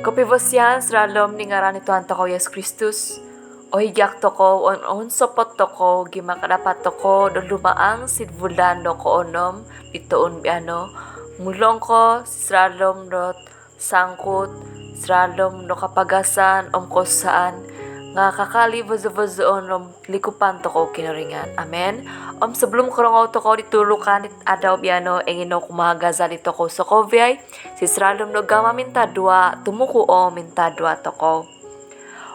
Kopivosian sralom ningaran Tuhan toko Yesus Kristus. O higyak toko on sopot toko gima kadapat toko don lumaang sidvulan doko onom itoon biano mulong ko sralom dot sangkut sralom do kapagasan kosaan nga kakali vozo onom likupan toko kinaringan. Amen. Sebelum korong toko ditulukan adaw biano engino kumagaza dito ko sokovyay si sralom do gama minta dua tumuku minta dua toko.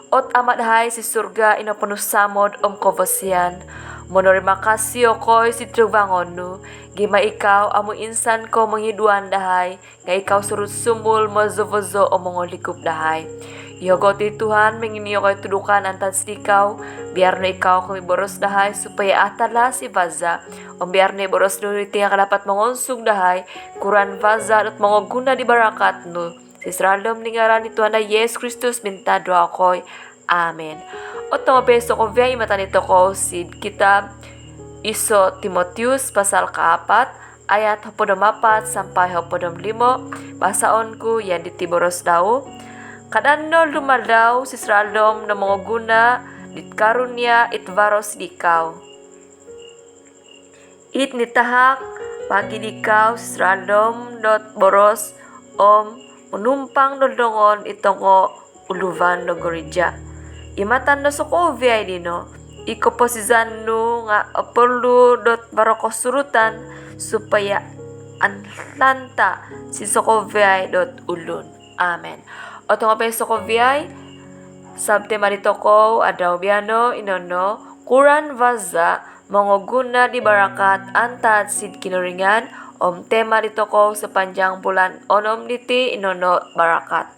Ot amat hai si surga ino penuh samod kovosian. Menerima kasih okoy si trubangonu. Gima ikaw amu insan ko menghiduan dahai. Nga ikaw surut sumul mozo-vozo mengolikup dahai. Yogoti Tuhan mengini okoy tudukan antan sedikau. Biar no ikaw kami boros dahai supaya atala si vaza. Biar ne boros dulu tinggal dapat mengonsung dahai. Kuran vaza dot mengoguna di barakat nu. Sisralom ningaran ni Tuhan Yesus Kristus minta doa koy. Amen. Otong beso ko via imatan ito ko si kitab Iso Timotius pasal ke-4 ayat 4 sampai 5. Basaon ku yang di Tiboros daw. Kadano lumadaw sisralom na mga guna dit karunya itvaros dikaw. It nitahak pagi dikaw sisralom dot boros menumpang dodongon itongo uluvan do gereja. Imatan do sokovia dino iko posizan nu nga perlu dot baroko surutan supaya anlanta si sokovia dot ulun. Amen. Otong apa sokovia sabte maritoko ada biano inono kuran vaza mengoguna di barakat antat sid kinuringan tema ditoko sepanjang bulan onom diti inono barakat.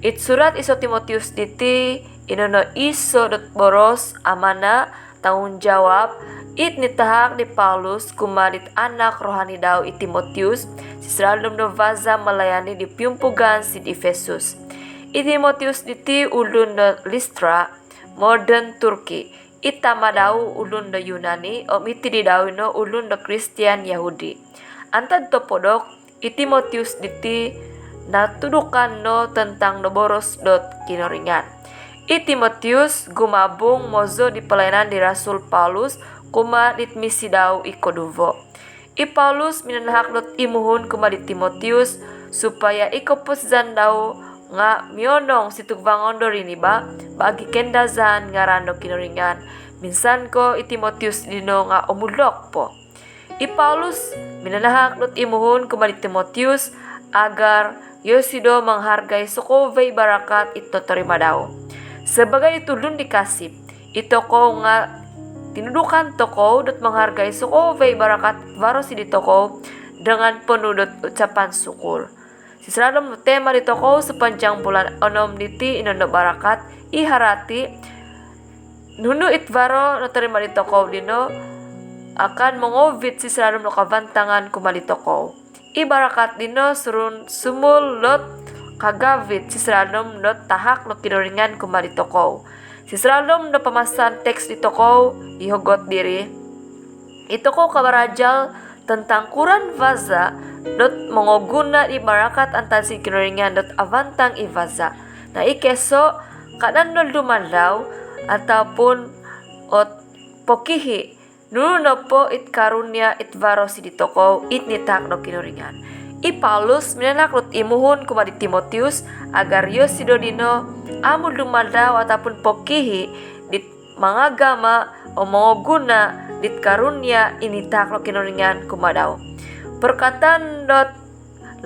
It surat Iso Timotius diti inono iso dot boros amana tanggung jawab it nitahak di Paulus kumarit anak rohani daw it Timotius sisralom do vaza melayani di piumpugan sid Efesus. It Timotius diti ulun do Listra modern Turki. Itama daw ulun do Yunani iti di daw no ulun do Kristian Yahudi. Antad topodok Timotius diti natudukan no tentang noboros dot kinoringan. Timotius gumabung mozo di pelayanan di Rasul Paulus kuma ditmisi daw ikoduvo. Paulus minanhak dot imuhun kuma di Timotius supaya ikopusdan daw nga mionong situgvangon do rini ba bagi kendazan ngaran do kinoringan. Minsan ko Timotius dino nga omulok po. Paulus minanahak dot imuhun kumadi Timotius agar Yosido menghargai sokovay barakat ito terima daw. Sebagai itulun dikasih, ito ko nga tinudukan toko dot menghargai sokovay barakat varosi di toko dengan penuh dot ucapan syukur. Sisralom tema di toko sepanjang bulan onom diti inono barakat iharati nunu itvaro no terima di toko dino akan mengovit si selalu kavantangan kumali toko. Ibarakat dino surun sumul lot kagavit si selalu lot tahak no kinuringan kumali toko. Si selalu no pemasan teks di toko ihogot diri. Itu ko kabarajal tentang kuran vaza dot mengoguna ibarakat antar si kinuringan dot avantang ivaza. Nah ikeso kadan no dumalaw ataupun ot pokihi nuno po it karunya it varosi di toko it nitak no kinuringan. Paulus minanak lut imuhun kumadi Timotius agar Yosido dino amu lumadaw ataupun pokihi dit mangagama o mangoguna dit karunya initak no kinuringan kumadaw. Perkataan dot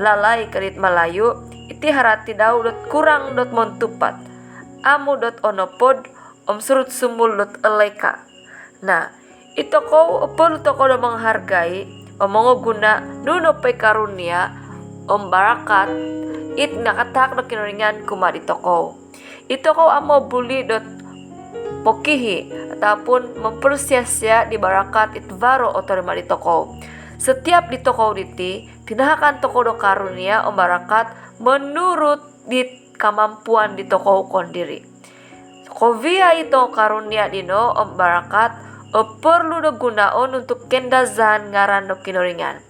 lalai kadit Malayu iti harati daw dot kurang dot montupat amu dot onopod surut sumul dot eleka. Nah ito ko perlu toko do menghargai mengoguna nuno pe karunia barakat it nakatak do kinuringan kuma di toko. Ito ko amo buli dot pokihi ataupun mempersia-sia di barakat it varo otorima di toko. Setiap di toko diti tinahakan toko do karunia barakat menurut di kemampuan di toko kondiri. Kovia itu karunia dino barakat perlu do gunaon untuk kendazan ngaran do kinuringan.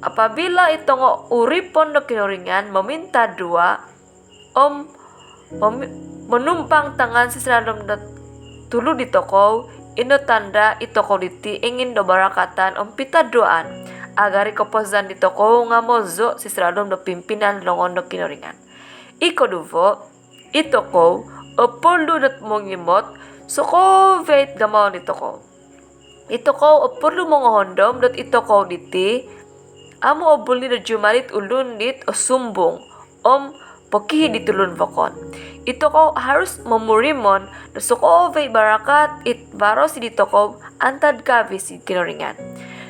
apabila itongo uripon no kinuringan meminta dua menumpang tangan sisradom tulu di toko ino tanda itoko diti ingin do barakatan pita doaan agari kopozan di toko ngamozo sisradom do pimpinan longon do kinuringan iko duvo itoko perlu dat mongimot soko veit gamau di toko itoko perlu mongohondom dat itoko diti amo obuli do jumarit ulun dit sumbung pokihi ditulun vokon. Ito ko harus memurimon na sokove barakat it varo si ditoko antad kavi si kinuringan.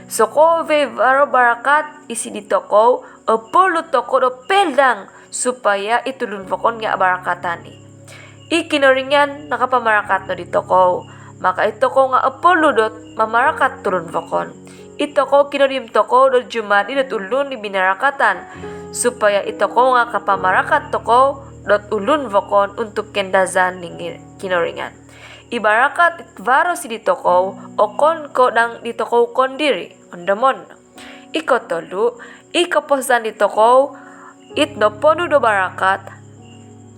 Sokove varo barakat isi ditoko perlu toko do peldang supaya itulun vokon nga barakatani. Ikinuringan nakapamarakat no ditoko. Maka ito ko nga perlu dot mamarakat tulun vokon. Ito ko kinurim toko do jumadi dot ulun ni binarakatan supaya ito ko nga kapamarakat toko dot ulun vokon untuk kendazan ningir kinuringan. Ibarakat itvaro si ditoko o kon ko dang ditoko kondiri ondamon. Iko tolu, iko posan ditoko it no ponu do barakat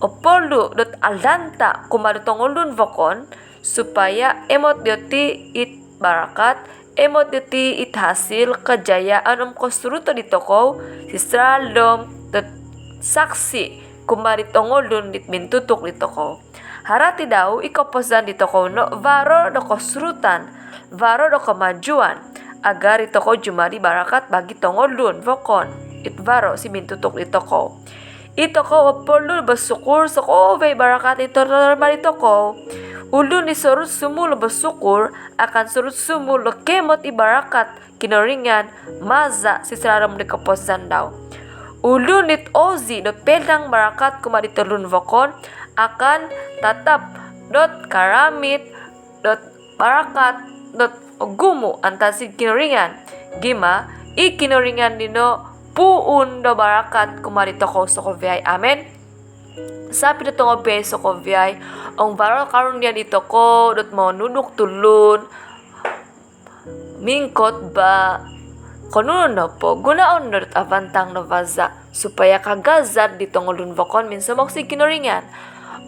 o polu dot aldanta kumadutong ulun vokon supaya emot dioti it barakat emot diti it hasil kejayaan konstruto di toko sisraldom dot saksi kumari tongolun dit mintutuk di toko harati daw ikoposan di toko no varo do konstrutan varo do kemajuan agar di toko jumari barakat bagi tongolun vokon it varo si mintutuk di toko itoko perlu bersyukur soko vei barakat itu normal di toko ulun ni surut sumul bersyukur akan surut sumul kemot ibarakat kinuringan maza sisraram de keposan daw. Ulun nit ozi do pedang barakat kuma ditulun vokon akan tatap dot karamit dot barakat dot gumu antasi kinuringan gima kinuringan dino puun do barakat kuma ditoko sokoviay amen. Sapi do tongo beso ko viay ang varo karon dia dito ko dot mo nuduk tulun mingkot ba kono na po gunaon dot avantang no vaza supaya kagazad dito ngulun vokon minsan mo si kinuringan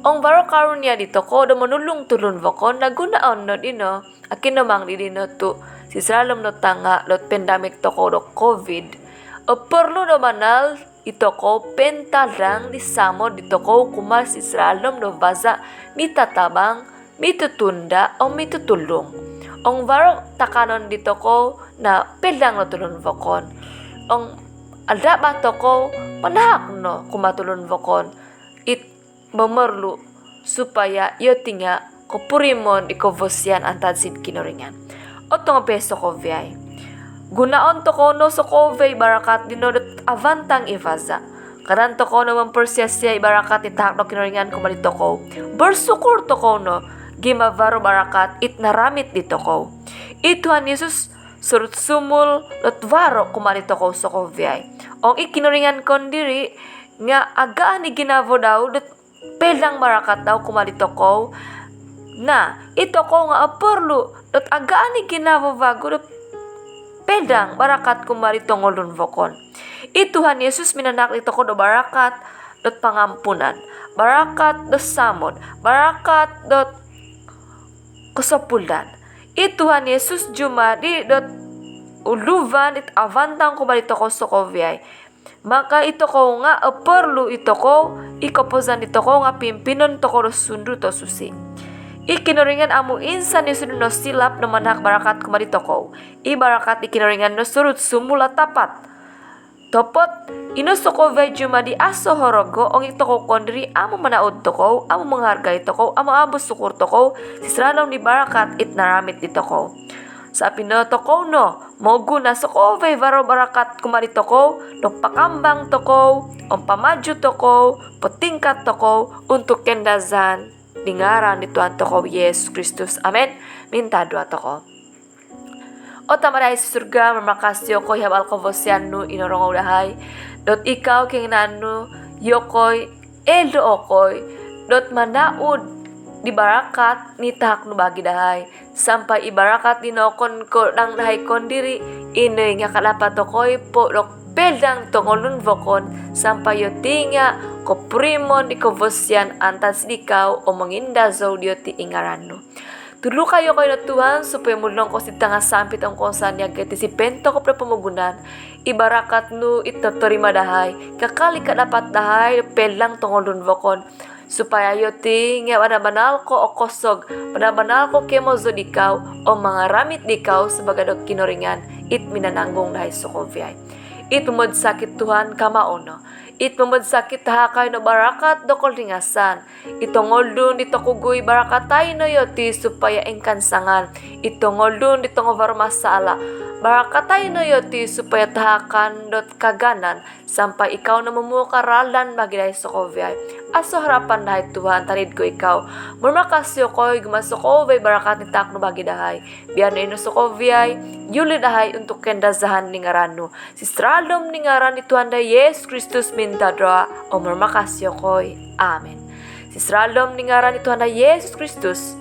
ang varo karon dia dito ko do manulung tulun vokon nagunaon no dino akin namang di dino tu si salom no tanga dot pandemic to ko do covid perlu do manal ito ko pentalang di samo dito ko kumal si Israelom no baza mitatabang mitutunda o mitutulong. Ang varo takanon dito ko na pelang no tulon vokon. Ang alda ba to ko manahak no kumatulon vokon it memerlu supaya iyo tinga ko purimon ikovosyan antad sid kinuringan. O tong peso ko viay. Gunaon to kono so kovey barakat dinodot avantang ivaza. Karan to kono mempersiasya barakat itak no kinuringan kumalito ko. Bersyukur to kono gimavaro barakat it naramit dito ko. Ituhan Yesus surut sumul dot varo kumalito ko so kovey. Ong ikinuringan kon diri nga agaan ni ginavo daw dot pelang barakat daw kumalito ko. Na ito ko nga perlu dot agaan ni ginavo vago dot pedang barakat kumari tongolun vokon. Ituhan Yesus minanak ito ko do barakat dot pangampunan, barakat dot samod, barakat dot kasapulan. Ituhan Yesus jumadi dot uluvan it avantang kumari to ko sokoviay. Maka ito ko nga perlu ito ko ikopozan ito ko nga pimpinon to ko sundu to susi. Ikinuringan amo insan ni sunod no silap no manhak barakat kumarito ko. Ibarakat ikinuringan no surut sumula tapat. Topot inusuko vay jumadi aso horogo ong ito ko kondri amo manaod to ko, amo menghargai to ko, amo abos sukur to ko, sisranong ni barakat it naramit dito ko. Sa pinoto ko no, mogu na suko vay varo barakat kumarito ko, no pakambang to ko, ong pamadyo to ko, potingkat to ko, untuk kendazan. Dengaran di Tuhan toko Yesus Kristus. Amin. Minta doa toko. O tamaray sa surga, mamakasyo ko hiyab alkovosyan no inorong udahay. Dot ikaw kinginan no, yokoy, eldo okoy, dot manaud, di barakat, ni tahak no bagi dahay. Sampai ibarakat dinokon ko nang dahay kon diri, inoy nga kalapat ko'y podok peldang tongolun vokon, sampai yo tinga ko primon di kovosyan antas dikaw o manginda zaudio ti ingarano. Tulo kayo na Tuhan supaya mulong ko si tanga sampit ang kosan niya gati si pento ko pre pumugunan, ibarakat nu ito torima dahay, kakali ka dapat dahay pelang tongolun vokon, supaya yoti nga manabanal ko o kosog, manabanal ko kemozo dikaw o mga ramit dikaw sebagai dok kinoringan, it minananggong dahay sukovyay. It mumod sakit Tuhan kamaono. It mumod sakit hakay no barakat do kolingasan. Itongol dun dito kugoy barakatay no yoti supaya engkansangan. Itongol dun dito ngovar masala. Barakatay no yoti supaya tahakan dot kaganan sampai ikaw na mumukaralan bagi dahi sokovyay. Aso harapan dahi Tuhan tarid ko ikaw. Murmakasyo ko'y gumasokovyay barakat ni takno bagi dahay. Biyan ino sokovyay, yuli dahay untuk kendazahan ni ngarano. Si stralom ni ngaran ni Tuhan dahi Yesus Kristus minta doa o murmakasyo ko'y. Amen. Si stralom ni ngaran ni Tuhan dahi Yesus Kristus,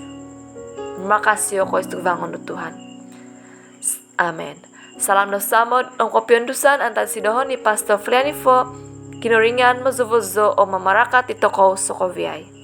murmakasyo ko'y stugvangon no Tuhan. Amen. Salam no samod ang kopyondusan antan sidohon ni Pastor Flianifo, kinoringan mo zuvozo o mamarakat ito ko sokovyay.